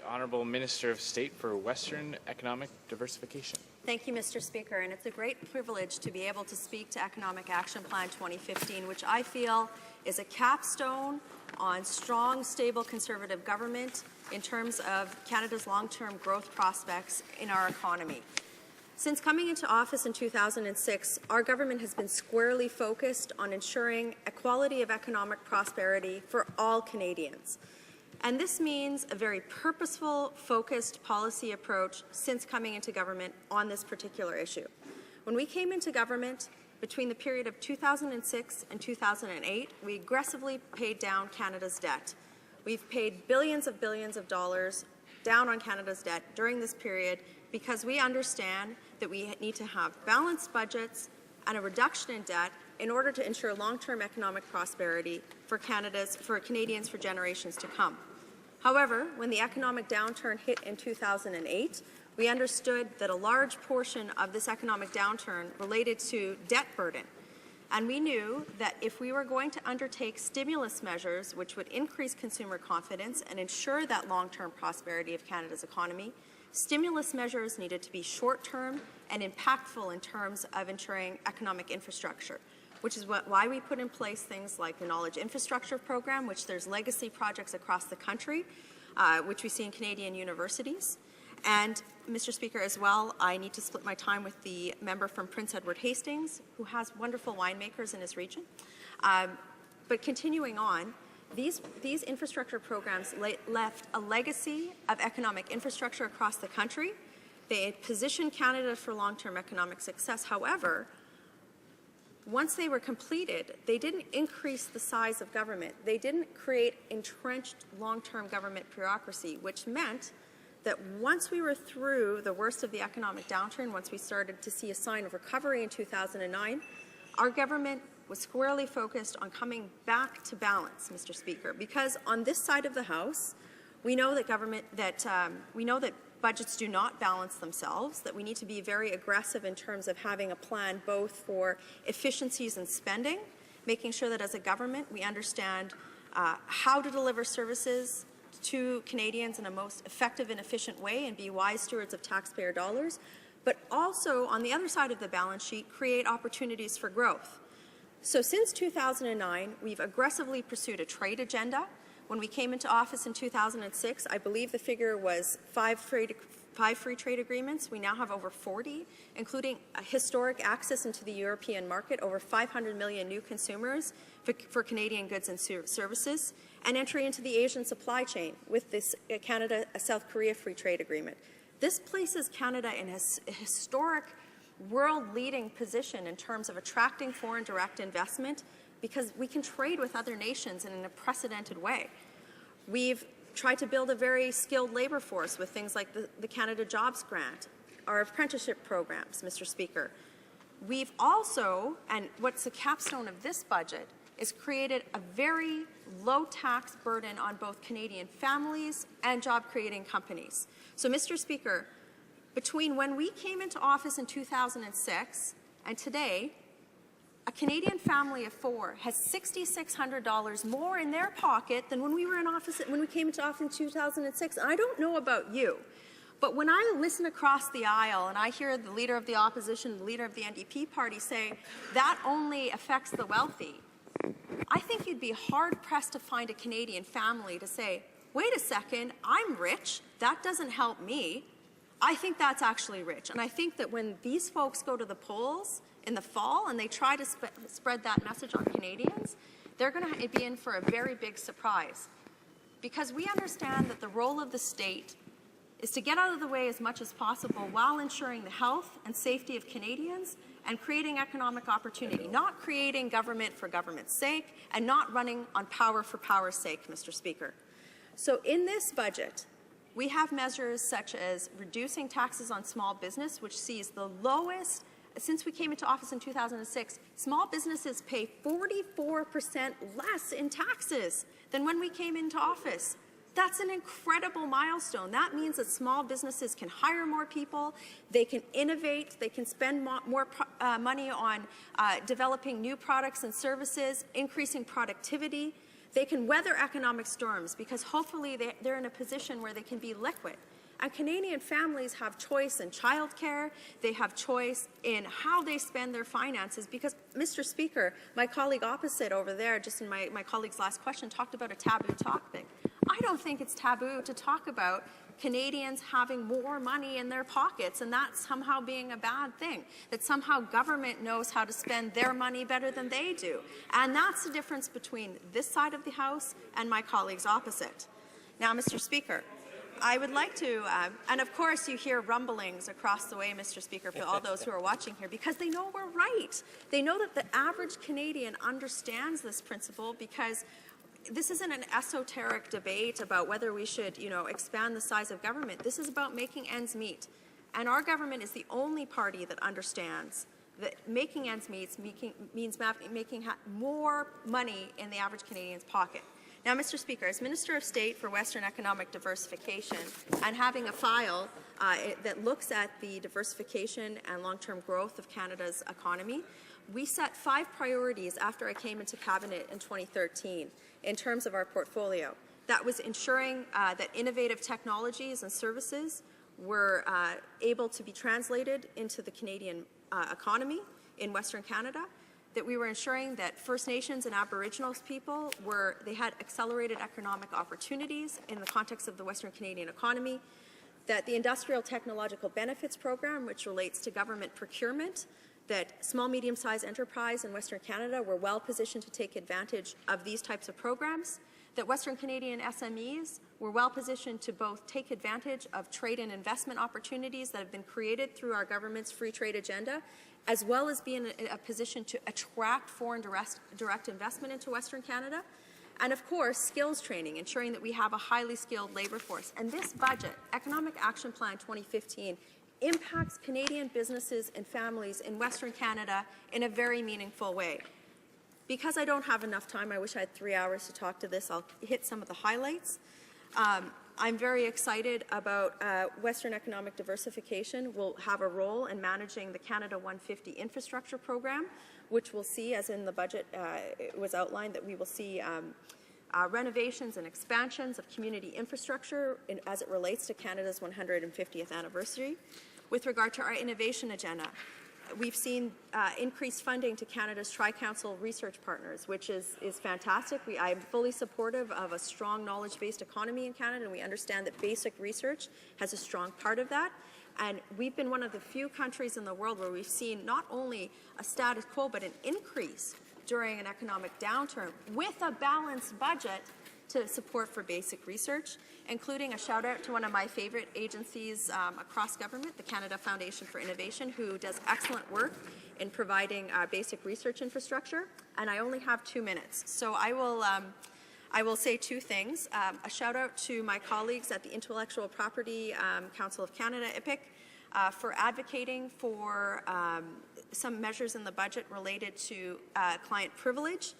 Honourable Minister of State for Western Economic Diversification. Thank you, Mr. Speaker, and it's a great privilege to be able to speak to Economic Action Plan 2015, which I feel is a capstone on strong, stable Conservative government in terms of Canada's long-term growth prospects in our economy. Since coming into office in 2006, our government has been squarely focused on ensuring equality of economic prosperity for all Canadians. And this means a very purposeful, focused policy approach since coming into government on this particular issue. When we came into government, between the period of 2006 and 2008, we aggressively paid down Canada's debt. We've paid billions of dollars down on Canada's debt during this period because we understand that we need to have balanced budgets and a reduction in debt in order to ensure long-term economic prosperity for Canadians for generations to come. However, when the economic downturn hit in 2008, we understood that a large portion of this economic downturn related to debt burden. And we knew that if we were going to undertake stimulus measures which would increase consumer confidence and ensure that long-term prosperity of Canada's economy, stimulus measures needed to be short-term and impactful in terms of ensuring economic infrastructure, which is why we put in place things like the Knowledge Infrastructure Program, which there's legacy projects across the country, which we see in Canadian universities. And, Mr. Speaker, as well, I need to split my time with the member from Prince Edward Hastings, who has wonderful winemakers in his region. But continuing on, these infrastructure programs left a legacy of economic infrastructure across the country. They positioned Canada for long-term economic success. However, once they were completed, they didn't increase the size of government. They didn't create entrenched long-term government bureaucracy, which meant that once we were through the worst of the economic downturn, once we started to see a sign of recovery in 2009, our government was squarely focused on coming back to balance, Mr. Speaker, because on this side of the House, we know that budgets do not balance themselves, that we need to be very aggressive in terms of having a plan both for efficiencies and spending, making sure that as a government we understand how to deliver services to Canadians in a most effective and efficient way and be wise stewards of taxpayer dollars, but also on the other side of the balance sheet create opportunities for growth. So since 2009, we've aggressively pursued a trade agenda. When we came into office in 2006, I believe the figure was five free trade agreements. We now have over 40, including a historic access into the European market, over 500 million new consumers for Canadian goods and services, and entry into the Asian supply chain with this Canada-South Korea free trade agreement. This places Canada in a historic world-leading position in terms of attracting foreign direct investment because we can trade with other nations in an unprecedented way. We've tried to build a very skilled labour force with things like the Canada Jobs Grant, our apprenticeship programs, Mr. Speaker. We've also, and what's the capstone of this budget, is created a very low tax burden on both Canadian families and job-creating companies. So, Mr. Speaker, between when we came into office in 2006 and today, a Canadian family of four has $6,600 more in their pocket than when we came into office in 2006. And I don't know about you, but when I listen across the aisle and I hear the Leader of the Opposition, the Leader of the NDP party say that only affects the wealthy, I think you'd be hard-pressed to find a Canadian family to say, wait a second, I'm rich, that doesn't help me. I think that's actually rich. And I think that when these folks go to the polls in the fall and they try to spread that message on Canadians, they're going to be in for a very big surprise. Because we understand that the role of the state is to get out of the way as much as possible while ensuring the health and safety of Canadians and creating economic opportunity, not creating government for government's sake and not running on power for power's sake, Mr. Speaker. So in this budget, we have measures such as reducing taxes on small business, which sees the lowest, since we came into office in 2006, small businesses pay 44% less in taxes than when we came into office. That's an incredible milestone. That means that small businesses can hire more people, they can innovate, they can spend more money on developing new products and services, increasing productivity. They can weather economic storms because hopefully they're in a position where they can be liquid. And Canadian families have choice in childcare. They have choice in how they spend their finances because, Mr. Speaker, my colleague opposite over there, just in my colleague's last question, talked about a taboo topic. I don't think it's taboo to talk about Canadians having more money in their pockets and that somehow being a bad thing, that somehow government knows how to spend their money better than they do. And that's the difference between this side of the House and my colleagues opposite. Now, Mr. Speaker, I would like to, and of course you hear rumblings across the way, Mr. Speaker, for all those who are watching here, because they know we're right. They know that the average Canadian understands this principle because this isn't an esoteric debate about whether we should, expand the size of government. This is about making ends meet. And our government is the only party that understands that making ends meet means making more money in the average Canadian's pocket. Now, Mr. Speaker, as Minister of State for Western Economic Diversification and having a file that looks at the diversification and long-term growth of Canada's economy, we set 5 priorities after I came into Cabinet in 2013 in terms of our portfolio. That was ensuring that innovative technologies and services were able to be translated into the Canadian economy in Western Canada, that we were ensuring that First Nations and Aboriginal people they had accelerated economic opportunities in the context of the Western Canadian economy, that the Industrial Technological Benefits Program, which relates to government procurement, that small, medium-sized enterprise in Western Canada were well positioned to take advantage of these types of programs, that Western Canadian SMEs were well positioned to both take advantage of trade and investment opportunities that have been created through our government's free trade agenda, as well as be in a position to attract foreign direct investment into Western Canada. And of course, skills training, ensuring that we have a highly skilled labor force. And this budget, Economic Action Plan 2015, impacts Canadian businesses and families in Western Canada in a very meaningful way. Because I don't have enough time, I wish I had 3 hours to talk to this, I'll hit some of the highlights. I'm very excited about Western economic diversification. We'll have a role in managing the Canada 150 infrastructure program, which we'll see, as in the budget it was outlined, that we will see renovations and expansions of community infrastructure as it relates to Canada's 150th anniversary. With regard to our innovation agenda, we've seen increased funding to Canada's Tri-Council research partners, which is fantastic. I'm fully supportive of a strong knowledge-based economy in Canada, and we understand that basic research has a strong part of that. And we've been one of the few countries in the world where we've seen not only a status quo, but an increase during an economic downturn with a balanced budget to support for basic research, including a shout out to one of my favorite agencies across government, the Canada Foundation for Innovation, who does excellent work in providing basic research infrastructure. And I only have 2 minutes, so I will say 2 things. A shout out to my colleagues at the Intellectual Property Council of Canada, IPIC, for advocating for some measures in the budget related to client privilege.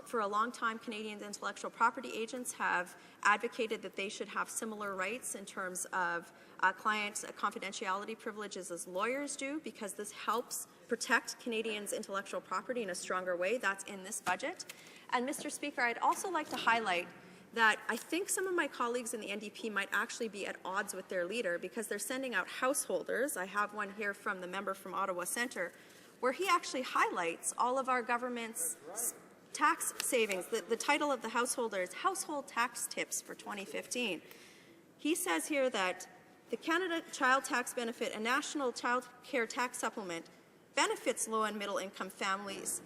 For a long time, Canadian intellectual property agents have advocated that they should have similar rights in terms of client confidentiality privileges as lawyers do, because this helps protect Canadians' intellectual property in a stronger way. That's in this budget. And Mr. Speaker, I'd also like to highlight that I think some of my colleagues in the NDP might actually be at odds with their leader, because they're sending out householders. I have one here from the member from Ottawa Centre, where he actually highlights all of our government's tax savings. The title of the householder is Household Tax Tips for 2015. He says here that the Canada Child Tax Benefit and National Child Care Tax Supplement benefits low and middle income families,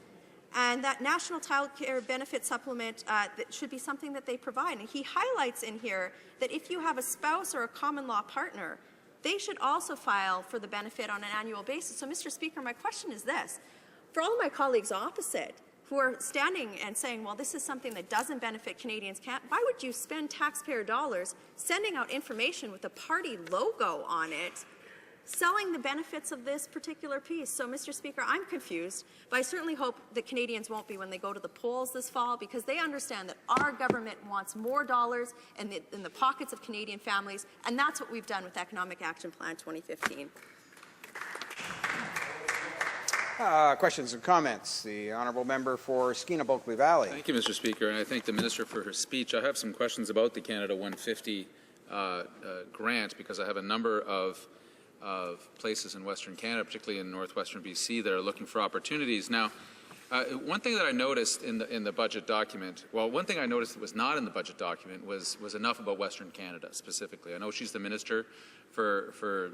and that National Child Care Benefit Supplement that should be something that they provide. And he highlights in here that if you have a spouse or a common law partner, they should also file for the benefit on an annual basis. So, Mr. Speaker, my question is this. For all of my colleagues opposite who are standing and saying, well, this is something that doesn't benefit Canadians, why would you spend taxpayer dollars sending out information with a party logo on it, selling the benefits of this particular piece? So, Mr. Speaker, I'm confused, but I certainly hope that Canadians won't be when they go to the polls this fall, because they understand that our government wants more dollars in the pockets of Canadian families, and that's what we've done with Economic Action Plan 2015. Questions and comments. The honourable member for Skeena-Bulkley Valley. Thank you, Mr. Speaker, and I thank the Minister for her speech. I have some questions about the Canada 150 grant, because I have a number of places in Western Canada, particularly in northwestern BC, that are looking for opportunities. Now, one thing that I noticed in the budget document, well, one thing I noticed that was not in the budget document was enough about Western Canada specifically. I know she's the Minister for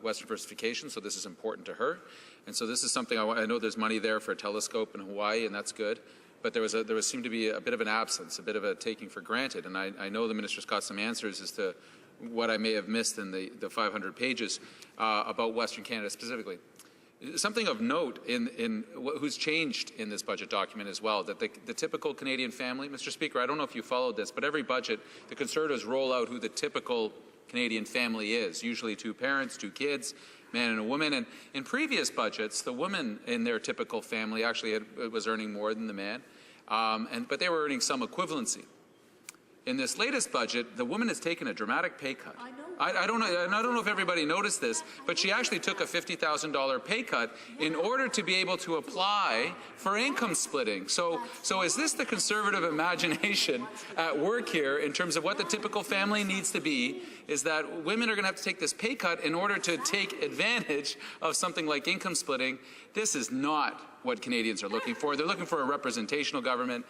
Western Diversification, so this is important to her. And so this is something I know there's money there for a telescope in Hawaii, and that's good. But there seemed to be a bit of an absence, a bit of a taking for granted. And I know the Minister's got some answers as to what I may have missed in the 500 pages about Western Canada specifically. Something of note in who's changed in this budget document as well, that the typical Canadian family, Mr. Speaker, I don't know if you followed this, but every budget, the Conservatives roll out who the typical Canadian family is, usually 2 parents, 2 kids, man and a woman. And in previous budgets, the woman in their typical family actually was earning more than the man, but they were earning some equivalency. In this latest budget, the woman has taken a dramatic pay cut. I don't know if everybody noticed this, but she actually took a $50,000 pay cut in order to be able to apply for income splitting. So is this the Conservative imagination at work here in terms of what the typical family needs to be, is that women are going to have to take this pay cut in order to take advantage of something like income splitting? This is not what Canadians are looking for. They're looking for a representational government.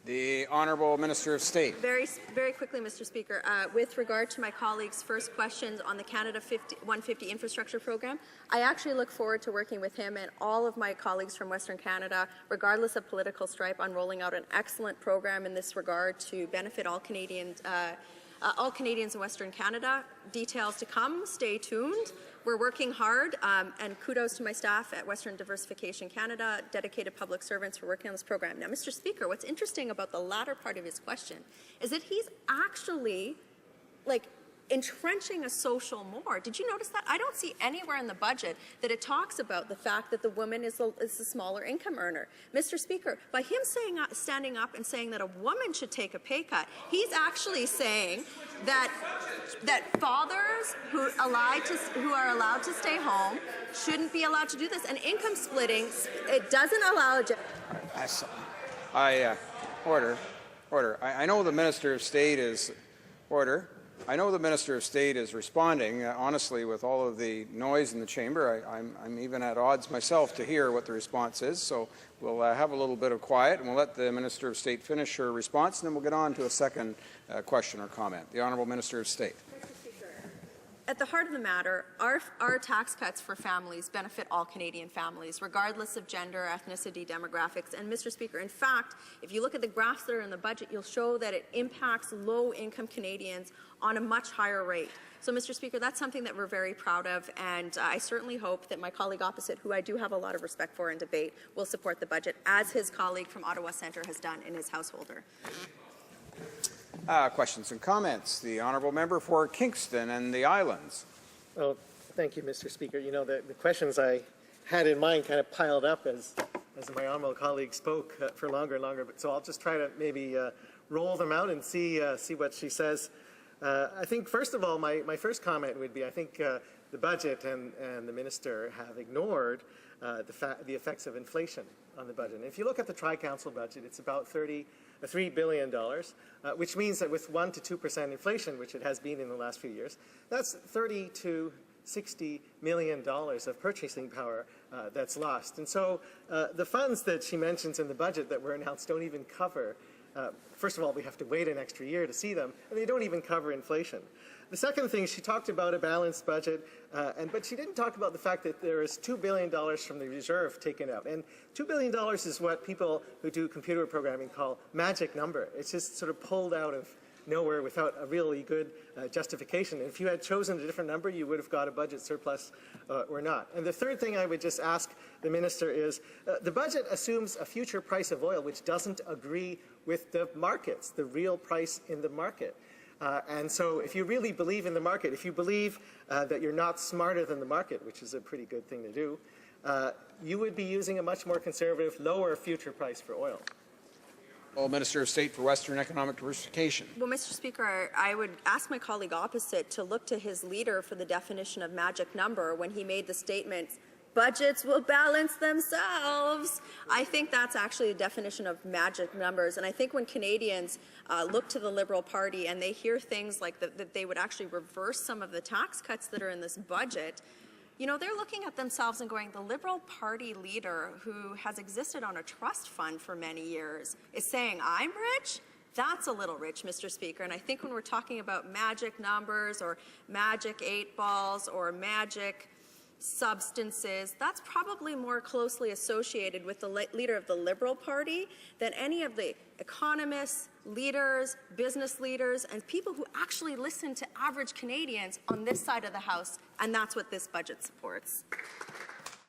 The Honourable Minister of State. Very quickly, Mr. Speaker, with regard to my colleague's first questions on the Canada 150 infrastructure program, I actually look forward to working with him and all of my colleagues from Western Canada, regardless of political stripe, on rolling out an excellent program in this regard to benefit all Canadians in Western Canada. Details to come. Stay tuned. We're working hard, and kudos to my staff at Western Diversification Canada, dedicated public servants for working on this program. Now, Mr. Speaker, what's interesting about the latter part of his question is that he's actually, entrenching a social more. Did you notice that? I don't see anywhere in the budget that it talks about the fact that the woman is the smaller income earner. Mr. Speaker, by him standing up and saying that a woman should take a pay cut, he's actually saying that fathers who are allowed to stay home shouldn't be allowed to do this. And income splitting, it doesn't allow. Order. I know the Minister of State is order. I know the Minister of State is responding. Honestly, with all of the noise in the chamber, I'm even at odds myself to hear what the response is. So we'll have a little bit of quiet, and we'll let the Minister of State finish her response, and then we'll get on to a second question or comment. The Honourable Minister of State. At the heart of the matter, our tax cuts for families benefit all Canadian families, regardless of gender, ethnicity, demographics. And, Mr. Speaker, in fact, if you look at the graphs that are in the budget, you'll show that it impacts low-income Canadians on a much higher rate. So, Mr. Speaker, that's something that we're very proud of, and I certainly hope that my colleague opposite, who I do have a lot of respect for in debate, will support the budget, as his colleague from Ottawa Centre has done in his householder. Questions and comments. The Honourable Member for Kingston and the Islands. Well, thank you, Mr. Speaker. You know, the questions I had in mind kind of piled up as my honourable colleague spoke for longer and longer. But so I'll just try to maybe roll them out and see what she says. I think, first of all, my first comment would be I think the budget and the minister have ignored the effects of inflation on the budget. And if you look at the Tri-Council budget, it's about $3 billion, which means that with 1 to 2% inflation, which it has been in the last few years, that's $30 to $60 million of purchasing power that's lost. And so the funds that she mentions in the budget that were announced don't even cover, first of all, we have to wait an extra year to see them, and they don't even cover inflation. The second thing, she talked about a balanced budget, but she didn't talk about the fact that there is $2 billion from the reserve taken out. And $2 billion is what people who do computer programming call magic number. It's just sort of pulled out of nowhere without a really good justification. And if you had chosen a different number, you would have got a budget surplus or not. And the third thing I would just ask the minister is, the budget assumes a future price of oil which doesn't agree with the markets, the real price in the market. And so if you really believe in the market, if you believe that you're not smarter than the market, which is a pretty good thing to do, you would be using a much more conservative, lower future price for oil. Well, Minister of State for Western Economic Diversification. Well, Mr. Speaker, I would ask my colleague opposite to look to his leader for the definition of magic number when he made the statement budgets will balance themselves. I think that's actually a definition of magic numbers. And I think when Canadians look to the Liberal Party and they hear things like that they would actually reverse some of the tax cuts that are in this budget, you know, they're looking at themselves and going, the Liberal Party leader who has existed on a trust fund for many years is saying, I'm rich? That's a little rich, Mr. Speaker. And I think when we're talking about magic numbers or magic 8 balls or magic substances, that's probably more closely associated with the leader of the Liberal Party than any of the economists, leaders, business leaders, and people who actually listen to average Canadians on this side of the House, and that's what this budget supports.